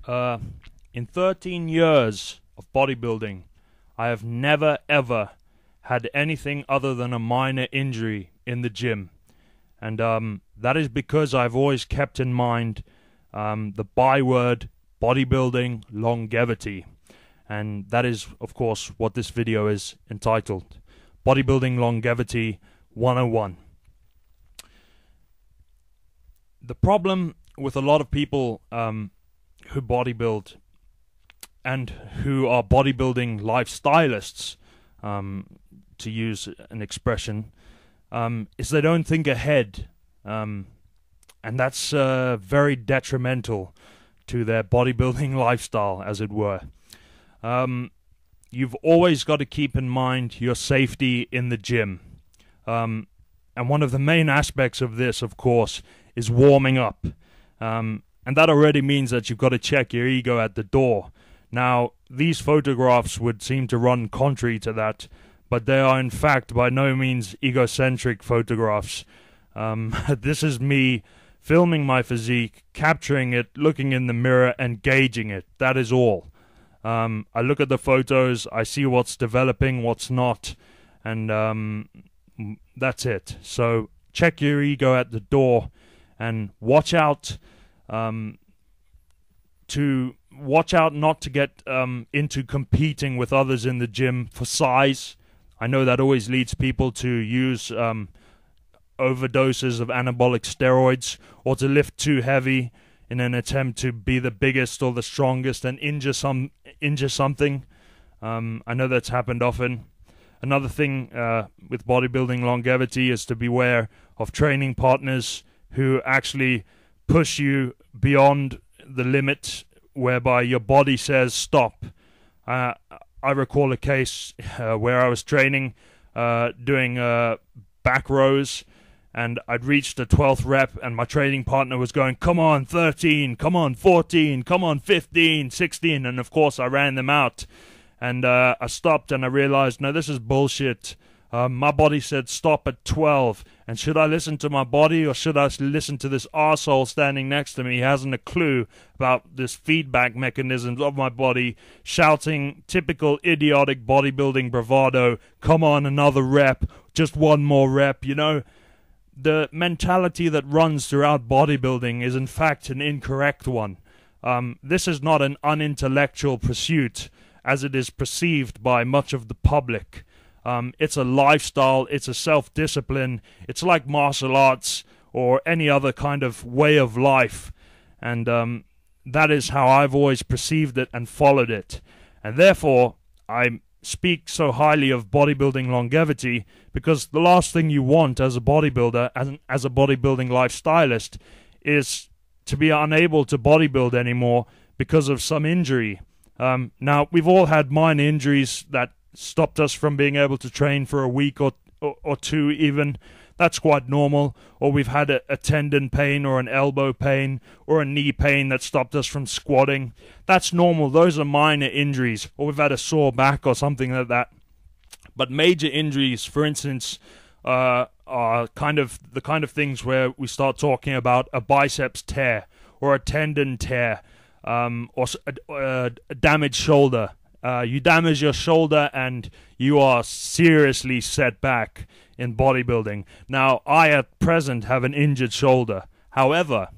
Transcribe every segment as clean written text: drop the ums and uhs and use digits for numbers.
In 13 years of bodybuilding, I have never ever had anything other than a minor injury in the gym. And that is because I've always kept in mind the byword bodybuilding longevity. And that is, of course, what this video is entitled. Bodybuilding Longevity 101. The problem with a lot of people who bodybuild and who are bodybuilding lifestylists, to use an expression, is they don't think ahead, and that's very detrimental to their bodybuilding lifestyle, as it were. You've always got to keep in mind your safety in the gym, and one of the main aspects of this, of course, is warming up, and that already means that you've got to check your ego at the door. Now, these photographs would seem to run contrary to that, but they are in fact by no means egocentric photographs. This is me filming my physique, capturing it, looking in the mirror and gauging it. That is all. I look at the photos, I see what's developing, what's not, and that's it. So check your ego at the door and watch out not to get into competing with others in the gym for size. I know that always leads people to use overdoses of anabolic steroids or to lift too heavy in an attempt to be the biggest or the strongest and injure something. I know that's happened often. Another thing with bodybuilding longevity is to beware of training partners who actually push you beyond the limit whereby your body says stop. I recall a case where I was training, doing back rows, and I'd reached the 12th rep, and my training partner was going, come on, 13, come on, 14, come on, 15, 16, and of course I ran them out. And I stopped and I realized, no, this is bullshit. My body said stop at 12, and should I listen to my body or should I listen to this arsehole standing next to me? He hasn't a clue about this feedback mechanisms of my body, shouting typical idiotic bodybuilding bravado, come on, another rep, just one more rep, you know. The mentality that runs throughout bodybuilding is in fact an incorrect one. This is not an unintellectual pursuit as it is perceived by much of the public. It's a lifestyle, it's a self-discipline, it's like martial arts or any other kind of way of life, and that is how I've always perceived it and followed it. And therefore, I speak so highly of bodybuilding longevity because the last thing you want as a bodybuilder, as a bodybuilding lifestylist, is to be unable to bodybuild anymore because of some injury. Now, we've all had minor injuries that stopped us from being able to train for a week or two even. That's quite normal. Or we've had a tendon pain or an elbow pain or a knee pain that stopped us from squatting. That's normal. Those are minor injuries. Or we've had a sore back or something like that. But major injuries, for instance, are the kind of things where we start talking about a biceps tear or a tendon tear, or a damaged shoulder. You damage your shoulder and you are seriously set back in bodybuilding. Now, I at present have an injured shoulder. However,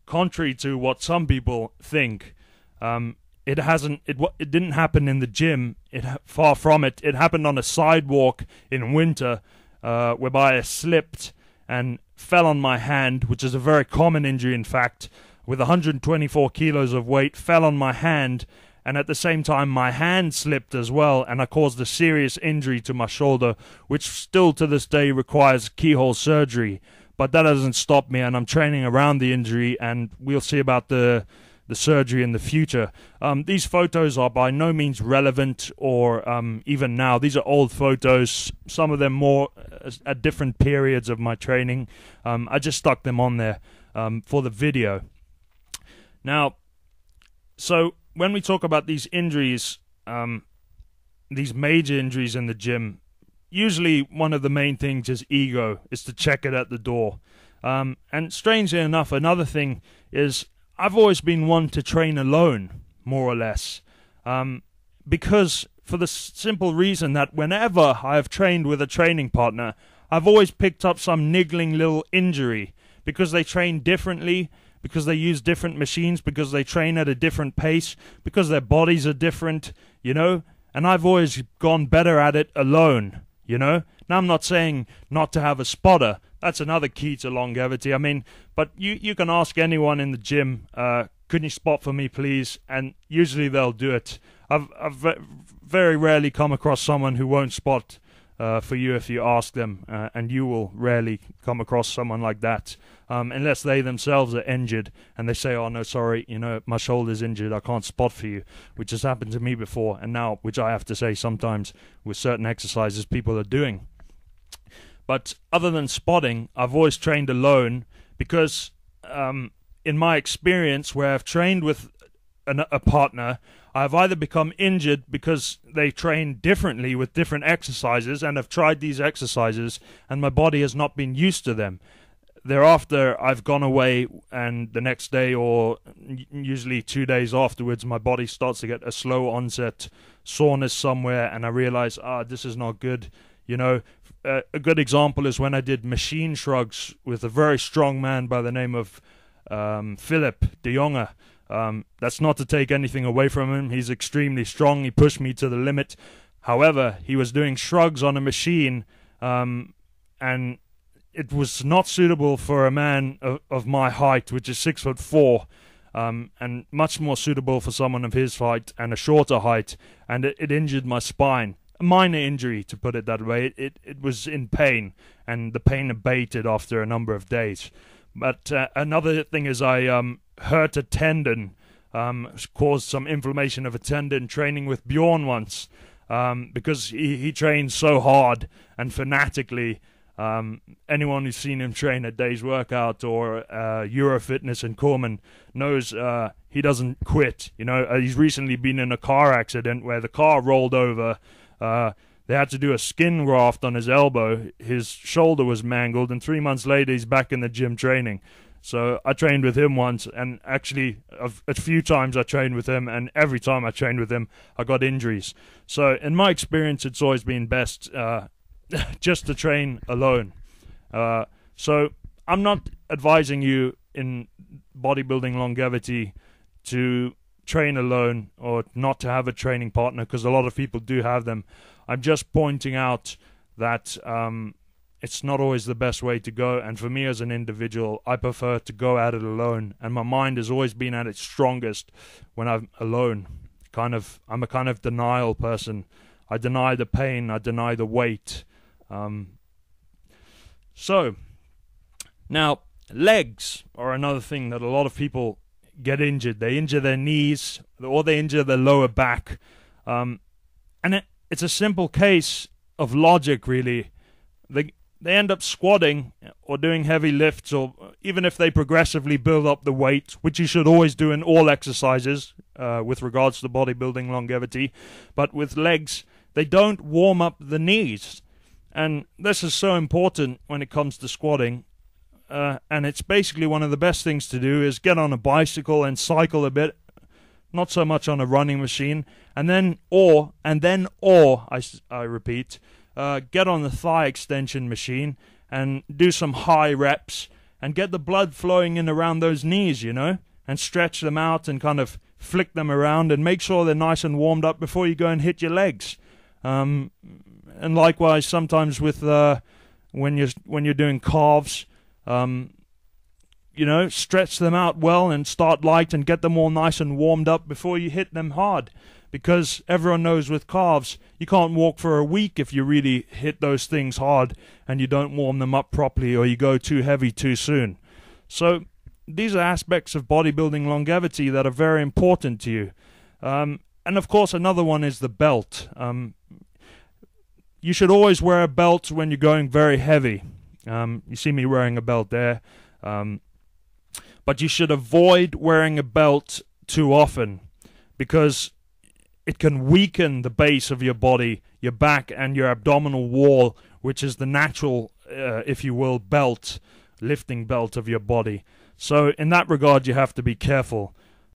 contrary to what some people think, it didn't happen in the gym. Far from it. It happened on a sidewalk in winter, whereby I slipped and fell on my hand, which is a very common injury, in fact, with 124 kilos of weight, fell on my hand. And at the same time, my hand slipped as well, and I caused a serious injury to my shoulder, which still to this day requires keyhole surgery. But that doesn't stop me, and I'm training around the injury, and we'll see about the surgery in the future. These photos are by no means relevant, or even now. These are old photos, some of them more at different periods of my training. I just stuck them on there for the video. Now, so when we talk about these injuries, these major injuries in the gym, usually one of the main things is ego, is to check it at the door. And strangely enough, another thing is I've always been one to train alone, more or less, because for the simple reason that whenever I have trained with a training partner, I've always picked up some niggling little injury, because they train differently, because they use different machines, because they train at a different pace, because their bodies are different, you know, and I've always gone better at it alone, you know. Now, I'm not saying not to have a spotter. That's another key to longevity. I mean, but you can ask anyone in the gym, could you spot for me, please? And usually they'll do it. I've very rarely come across someone who won't spot for you if you ask them, and you will rarely come across someone like that, unless they themselves are injured and they say, oh no, sorry, you know, my shoulder's injured, I can't spot for you, which has happened to me before, and now, which I have to say sometimes with certain exercises people are doing. But other than spotting, I've always trained alone, because in my experience where I've trained with a partner, I've either become injured because they train differently with different exercises and have tried these exercises and my body has not been used to them. Thereafter, I've gone away, and the next day or usually 2 days afterwards, my body starts to get a slow onset soreness somewhere, and I realize, this is not good. You know, a good example is when I did machine shrugs with a very strong man by the name of Philip de Jonge. That's not to take anything away from him. He's extremely strong. He pushed me to the limit. However, he was doing shrugs on a machine, and it was not suitable for a man of my height, which is 6'4", and much more suitable for someone of his height and a shorter height. And it injured my spine. A minor injury, to put it that way. It was in pain, and the pain abated after a number of days. But another thing is I hurt a tendon, caused some inflammation of a tendon training with Bjorn once, because he trains so hard and fanatically. Anyone who's seen him train at Day's Workout or Eurofitness in Corman knows he doesn't quit. You know, he's recently been in a car accident where the car rolled over. They had to do a skin graft on his elbow. His shoulder was mangled, and 3 months later he's back in the gym training. So I trained with him once, and actually a few times I trained with him, and every time I trained with him I got injuries. So in my experience, it's always been best just to train alone. So I'm not advising you in bodybuilding longevity to train alone or not to have a training partner, because a lot of people do have them. I'm just pointing out that it's not always the best way to go, and for me as an individual, I prefer to go at it alone, and my mind has always been at its strongest when I'm alone. I'm a kind of denial person. I deny the pain, I deny the weight. So now legs are another thing that a lot of people get injured. They injure their knees, or they injure their lower back, and it's a simple case of logic, really. They end up squatting or doing heavy lifts, or even if they progressively build up the weight, which you should always do in all exercises with regards to bodybuilding longevity, but with legs, they don't warm up the knees. And this is so important when it comes to squatting. And it's basically one of the best things to do is get on a bicycle and cycle a bit, not so much on a running machine, and then I repeat, get on the thigh extension machine and do some high reps and get the blood flowing in around those knees, you know, and stretch them out and kind of flick them around and make sure they're nice and warmed up before you go and hit your legs. And likewise, sometimes with when you're doing calves, you know, stretch them out well and start light and get them all nice and warmed up before you hit them hard. Because everyone knows with calves, you can't walk for a week if you really hit those things hard and you don't warm them up properly, or you go too heavy too soon. So these are aspects of bodybuilding longevity that are very important to you. And of course, another one is the belt. You should always wear a belt when you're going very heavy. You see me wearing a belt there. But you should avoid wearing a belt too often, because it can weaken the base of your body, your back and your abdominal wall, which is the natural, if you will, belt, lifting belt of your body. So in that regard, you have to be careful.